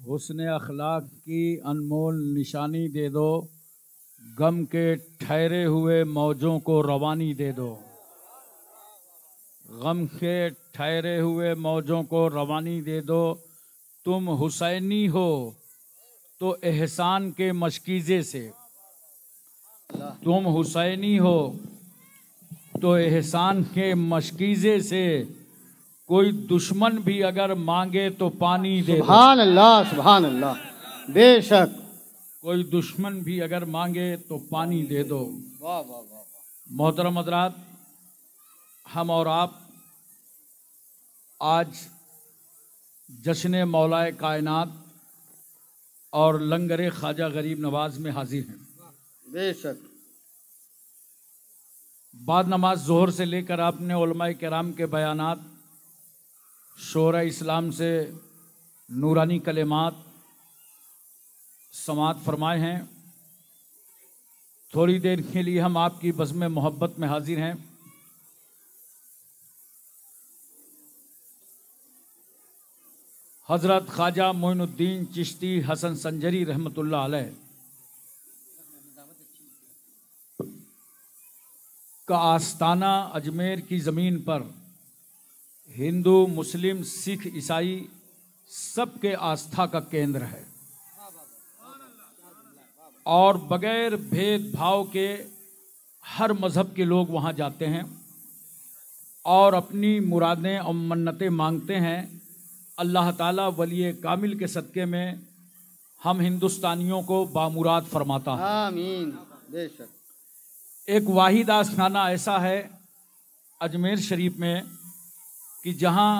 हुस्न अखलाक की अनमोल निशानी दे दो, गम के ठहरे हुए मौजों को रवानी दे दो। गम के ठहरे हुए मौजों को रवानी दे दो। तुम हुसैनी हो तो एहसान के मशकीज़े से, तुम हुसैनी हो तो एहसान के मशकीज़े से, कोई दुश्मन भी अगर मांगे तो पानी दे दो। सुभान अल्लाह, सुभान अल्लाह। बेशक कोई दुश्मन भी अगर मांगे तो पानी दे दो। वाह वाह वाह। मोहतरम हज़रात, हम और आप आज जश्न मौलाए कायनात और लंगर ख्वाजा गरीब नवाज में हाजिर हैं। बेशक बाद नमाज ज़ोहर से लेकर आपने उलमाए किराम के बयानात, शोरा इस्लाम से नूरानी कलेमात समात फरमाए हैं। थोड़ी देर के लिए हम आपकी बज़्म मोहब्बत में हाजिर हैं। हज़रत ख्वाजा मोइनुद्दीन चिश्ती हसन संजरी रहमतुल्लाह अलैह का आस्ताना अजमेर की ज़मीन पर हिंदू, मुस्लिम, सिख, ईसाई सबके आस्था का केंद्र है और बगैर भेदभाव के हर मज़हब के लोग वहाँ जाते हैं और अपनी मुरादें और मन्नतें मांगते हैं। अल्लाह ताला वली कामिल के सदक़े में हम हिंदुस्तानियों को बामुराद फरमाता है। आमीन। बेशक एक वाहिद आस्थाना ऐसा है अजमेर शरीफ में कि जहाँ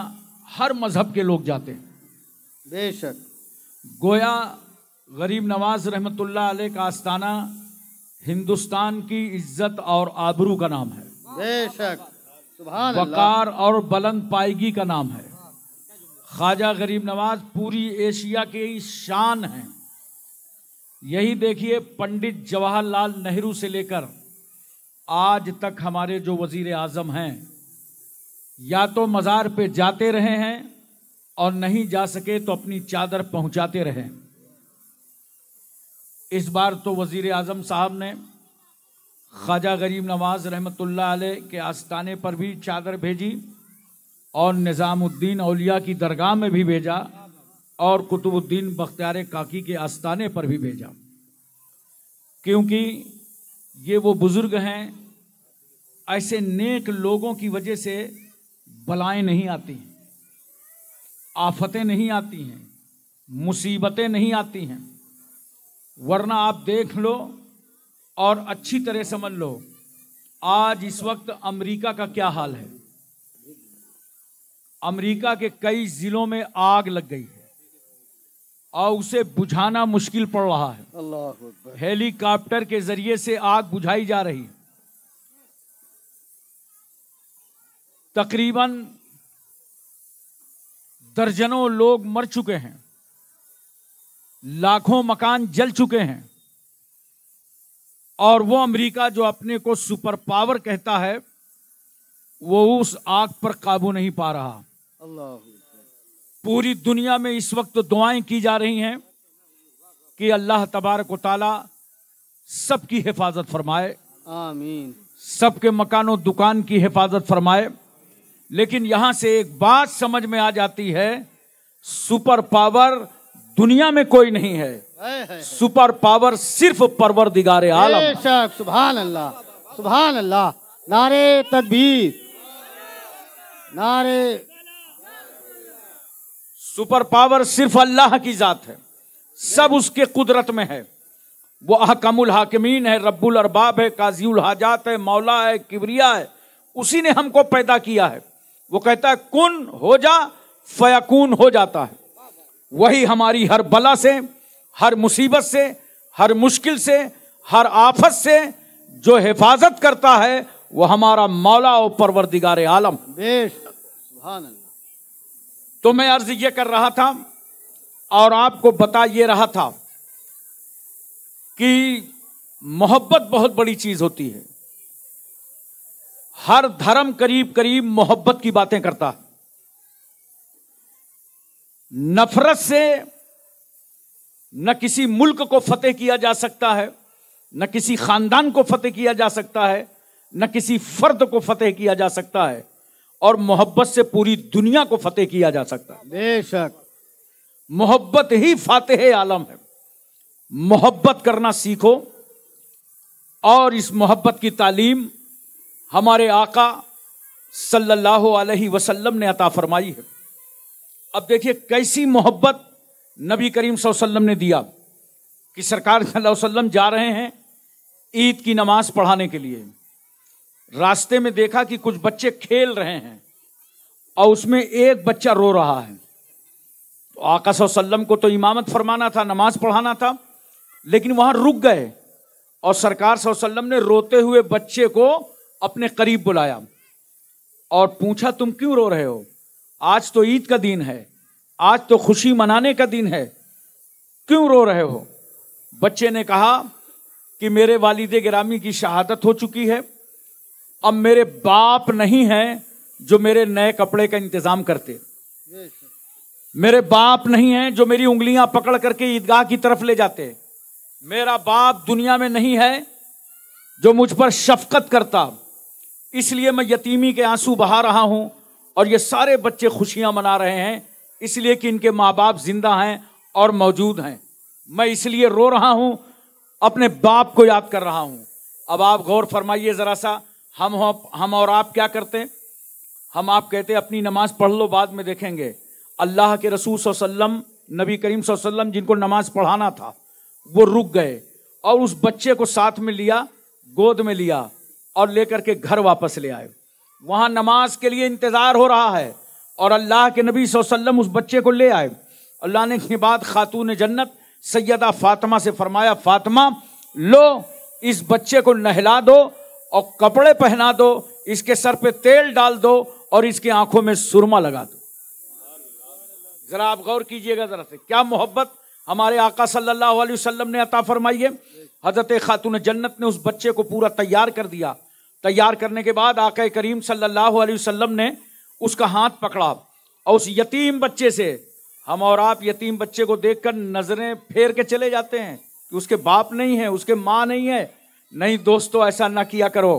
हर मज़हब के लोग जाते हैं। बेशक गोया गरीब नवाज रहमतुल्लाह अलैह का आस्थाना हिंदुस्तान की इज्जत और आबरू का नाम है। बेशक सुभान अल्लाह। वकार और बुलंद पायगी का नाम है। ख्वाजा गरीब नवाज पूरी एशिया की शान है। यही देखिए, पंडित जवाहरलाल नेहरू से लेकर आज तक हमारे जो वजीर आज़म हैं, या तो मज़ार पे जाते रहे हैं और नहीं जा सके तो अपनी चादर पहुंचाते रहे। इस बार तो वजीर आज़म साहब ने ख्वाजा गरीब नवाज रहमतुल्लाह अलैह के आस्ताने पर भी चादर भेजी और निज़ामुद्दीन औलिया की दरगाह में भी भेजा और कुतुबुद्दीन बख्तियार काकी के आस्ताने पर भी भेजा, क्योंकि ये वो बुज़ुर्ग हैं। ऐसे नेक लोगों की वजह से बलाएं नहीं आती हैं, आफतें नहीं आती हैं, मुसीबतें नहीं आती हैं। वरना आप देख लो और अच्छी तरह समझ लो, आज इस वक्त अमेरिका का क्या हाल है। अमेरिका के कई जिलों में आग लग गई है और उसे बुझाना मुश्किल पड़ रहा है। अल्लाह अकबर। हेलीकॉप्टर के जरिए से आग बुझाई जा रही है। तकरीबन दर्जनों लोग मर चुके हैं, लाखों मकान जल चुके हैं और वो अमेरिका जो अपने को सुपर पावर कहता है, वो उस आग पर काबू नहीं पा रहा। अल्लाह। पूरी दुनिया में इस वक्त दुआएं की जा रही हैं कि अल्लाह तबारक व तआला सबकी हिफाजत फरमाए, आमीन। सबके मकानों दुकान की हिफाजत फरमाए। लेकिन यहां से एक बात समझ में आ जाती है, सुपर पावर दुनिया में कोई नहीं है। सुपर पावर सिर्फ परवरदिगारे आलम। बेशक सुभान अल्लाह, सुभान अल्लाह। नारे तकबीर, नारे। सुपर पावर सिर्फ अल्लाह की जात है, सब उसके कुदरत में है। वो अहकमुल हाकिमीन है, रब्बुल अरबाब है, काज़ियुल हाजात है, मौला है, किबरिया है। उसी ने हमको पैदा किया है। वो कहता है कुन हो जा, फयकून हो जाता है। वही हमारी हर बला से, हर मुसीबत से, हर मुश्किल से, हर आफत से जो हिफाजत करता है, वो हमारा मौला और परवरदिगार आलम। बेशक सुभान अल्लाह। तो मैं अर्ज ये कर रहा था और आपको बता ये रहा था कि मोहब्बत बहुत बड़ी चीज होती है। हर धर्म करीब करीब मोहब्बत की बातें करता है। नफरत से न किसी मुल्क को फतेह किया जा सकता है, न किसी खानदान को फतेह किया जा सकता है, न किसी फर्द को फतेह किया जा सकता है, और मोहब्बत से पूरी दुनिया को फतेह किया जा सकता है। बेशक मोहब्बत ही फातिह आलम है। मोहब्बत करना सीखो, और इस मोहब्बत की तालीम हमारे आका सल्लल्लाहु अलैहि वसल्लम ने अता फरमाई है। अब देखिए कैसी मोहब्बत नबी करीम सल्लल्लाहु अलैहि वसल्लम ने दिया कि सरकार सल्लल्लाहु अलैहि वसल्लम जा रहे हैं ईद की नमाज पढ़ाने के लिए। रास्ते में देखा कि कुछ बच्चे खेल रहे हैं और उसमें एक बच्चा रो रहा है। तो आका सल्लल्लाहु अलैहि वसल्लम को तो इमामत फरमाना था, नमाज पढ़ाना था, लेकिन वहां रुक गए और सरकार सल्लल्लाहु अलैहि वसल्लम ने रोते हुए बच्चे को अपने करीब बुलाया और पूछा, तुम क्यों रो रहे हो? आज तो ईद का दिन है, आज तो खुशी मनाने का दिन है, क्यों रो रहे हो? बच्चे ने कहा कि मेरे वालिदे गिरामी की शहादत हो चुकी है, अब मेरे बाप नहीं है जो मेरे नए कपड़े का इंतजाम करते, मेरे बाप नहीं है जो मेरी उंगलियां पकड़ करके ईदगाह की तरफ ले जाते, मेरा बाप दुनिया में नहीं है जो मुझ पर शफकत करता, इसलिए मैं यतीमी के आंसू बहा रहा हूं। और ये सारे बच्चे खुशियां मना रहे हैं इसलिए कि इनके माँ बाप जिंदा हैं और मौजूद हैं, मैं इसलिए रो रहा हूं, अपने बाप को याद कर रहा हूं। अब आप गौर फरमाइए जरा सा, हम और आप क्या करते हैं? हम आप कहते हैं अपनी नमाज पढ़ लो, बाद में देखेंगे। अल्लाह के रसूल सल्लल्लाहु अलैहि वसल्लम, नबी करीम सल्लल्लाहु अलैहि वसल्लम जिनको नमाज पढ़ाना था वो रुक गए और उस बच्चे को साथ में लिया, गोद में लिया और लेकर के घर वापस ले आए। वहां नमाज के लिए इंतजार हो रहा है और अल्लाह के नबी सल्लल्लाहु अलैहि वसल्लम उस बच्चे को ले आए। अल्लाह ने के बाद खातून जन्नत सैयदा फातिमा से फरमाया, फातिमा लो इस बच्चे को नहला दो और कपड़े पहना दो, इसके सर पे तेल डाल दो और इसकी आंखों में सुरमा लगा दो। जरा आप गौर कीजिएगा जरा से, क्या मोहब्बत हमारे आका सल्लल्लाहु अलैहि वसल्लम ने अता फरमाई है। हजरत खातून जन्नत ने उस बच्चे को पूरा तैयार कर दिया। तैयार करने के बाद आका करीम सल्लल्लाहु अलैहि वसल्लम ने उसका हाथ पकड़ा और उस यतीम बच्चे से, हम और आप यतीम बच्चे को देखकर नजरें फेर के चले जाते हैं कि उसके बाप नहीं है, उसके माँ नहीं है। नहीं दोस्तों, ऐसा ना किया करो।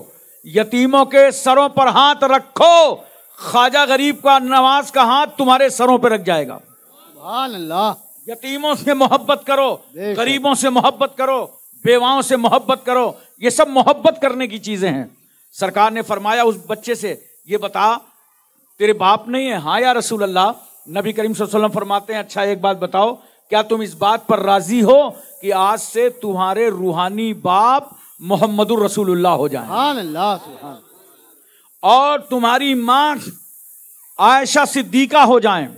यतीमों के सरों पर हाथ रखो, ख्वाजा गरीब का नवाज का हाथ तुम्हारे सरों पर रख जाएगा। सुभान अल्लाह। यतीमों से मोहब्बत करो, गरीबों से मोहब्बत करो, बेवाओं से मोहब्बत करो, ये सब मोहब्बत करने की चीजें हैं। सरकार ने फरमाया उस बच्चे से, ये बता तेरे बाप नहीं है? हाँ या रसूल अल्लाह। नबी करीम सल्लल्लाहु अलैहि वसल्लम फरमाते हैं, अच्छा एक बात बताओ, क्या तुम इस बात पर राजी हो कि आज से तुम्हारे रूहानी बाप मोहम्मदुर रसूलुल्लाह हो जाएं? सुभान अल्लाह, सुभान। और तुम्हारी माँ आयशा सिद्दीका हो जाएं,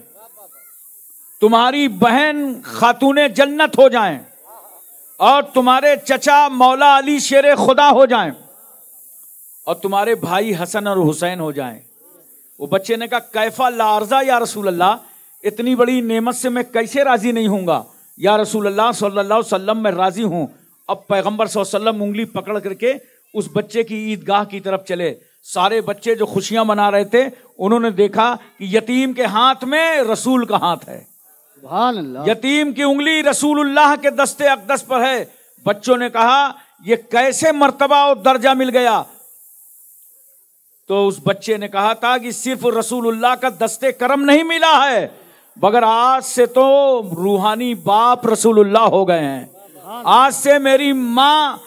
तुम्हारी बहन खातूने जन्नत हो जाएं, और तुम्हारे चचा मौला अली शेरे खुदा हो जाएं, और तुम्हारे भाई हसन और हुसैन हो जाएं। वो बच्चे ने कहा, कैफा लार्जा या रसूल अल्लाह, इतनी बड़ी नेमत से मैं कैसे राजी नहीं होऊंगा या रसूल अल्लाह सल्लल्लाहु अलैहि वसल्लम, मैं राजी हूं। अब पैगंबर सल्लल्लाहु अलैहि वसल्लम उंगली पकड़ करके उस बच्चे की ईदगाह की तरफ चले। सारे बच्चे जो खुशियां मना रहे थे, उन्होंने देखा कि यतीम के हाथ में रसूल का हाथ है। सुभान अल्लाह। यतीम की उंगली रसूलुल्लाह के दस्ते अक़दस पर है। बच्चों ने कहा, ये कैसे मर्तबा और दर्जा मिल गया? तो उस बच्चे ने कहा था कि सिर्फ रसूलुल्लाह का दस्ते करम नहीं मिला है, मगर आज से तो रूहानी बाप रसूलुल्लाह हो गए हैं। आज से मेरी माँ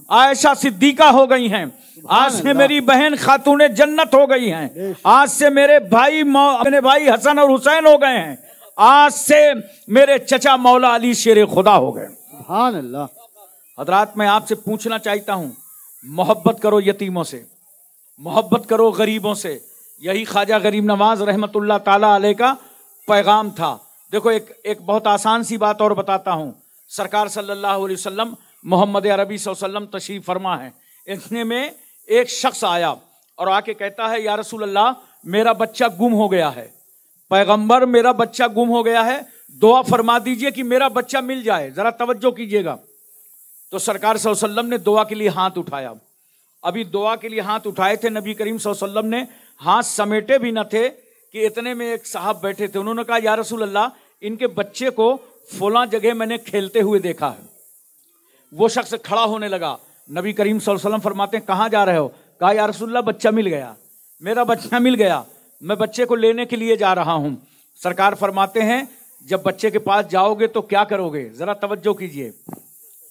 आयशा सिद्दीका हो गई हैं, आज से मेरी बहन खातूने जन्नत हो गई हैं, आज से मेरे भाई हसन और हुसैन हो गए हैं, आज से मेरे चचा मौला अली शेरे खुदा हो गए। सुभान अल्लाह। हजरात, मैं आपसे पूछना चाहता हूं, मोहब्बत करो यतीमों से, मोहब्बत करो गरीबों से। यही ख्वाजा गरीब नवाज रहमतुल्लाह ताला अलैह का पैगाम था। देखो एक बहुत आसान सी बात और बताता हूँ। सरकार सल्लल्लाहु अलैहि वसल्लम मोहम्मद अरबी सल्लल्लाहु अलैहि वसल्लम तशरीफ फरमा है। इतने में एक शख्स आया और आके कहता है, या रसूल अल्लाह, मेरा बच्चा गुम हो गया है। पैगंबर, मेरा बच्चा गुम हो गया है, दुआ फरमा दीजिए कि मेरा बच्चा मिल जाए, जरा तवज्जो कीजिएगा। तो सरकार सल्लल्लाहु अलैहि वसल्लम ने दुआ के लिए हाथ उठाया। अभी दुआ के लिए हाथ उठाए थे, नबी करीम सल्लल्लाहु अलैहि वसल्लम ने हाथ समेटे भी न थे कि इतने में एक साहब बैठे थे। उन्होंने कहा, या रसूल अल्लाह, इनके बच्चे को फला जगह मैंने खेलते हुए देखा है। वो शख्स खड़ा होने लगा। नबी करीम सल्लल्लाहु अलैहि वसल्लम फरमाते हैं कहाँ जा रहे हो? कहा या रसूलल्लाह बच्चा मिल गया, मेरा बच्चा मिल गया, मैं बच्चे को लेने के लिए जा रहा हूँ। सरकार फरमाते हैं जब बच्चे के पास जाओगे तो क्या करोगे? जरा तवज्जो कीजिए।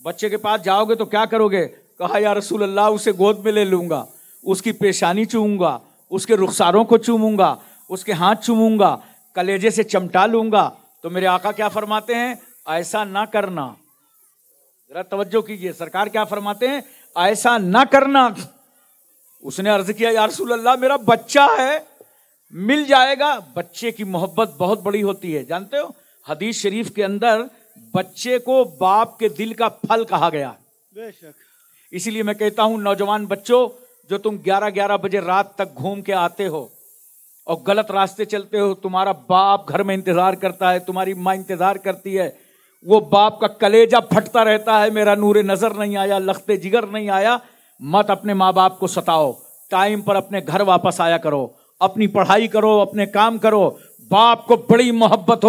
बच्चे के पास जाओगे तो क्या करोगे? कहा या रसूल अल्लाह उसे गोद में ले लूंगा, उसकी पेशानी चूमूंगा, उसके रुखसारों को चूमूंगा, उसके हाथ चूमूंगा, कलेजे से चमटा लूंगा। तो मेरे आका क्या फरमाते हैं? ऐसा ना करना। जरा तवज्जो कीजिए, सरकार क्या फरमाते हैं? ऐसा ना करना। उसने अर्ज किया या रसूल अल्लाह मेरा बच्चा है, मिल जाएगा। बच्चे की मोहब्बत बहुत बड़ी होती है, जानते हो? हदीस शरीफ के अंदर बच्चे को बाप के दिल का फल कहा गया। बेशक। इसीलिए मैं कहता हूं नौजवान बच्चों, जो तुम 11-11 बजे रात तक घूम के आते हो और गलत रास्ते चलते हो, तुम्हारा बाप घर में इंतजार करता है, तुम्हारी माँ इंतजार करती है, वो बाप का कलेजा फटता रहता है, मेरा नूरे नजर नहीं आया, लख्ते जिगर नहीं आया। मत अपने माँ बाप को सताओ, टाइम पर अपने घर वापस आया करो, अपनी पढ़ाई करो, अपने काम करो। बाप को बड़ी मोहब्बत हो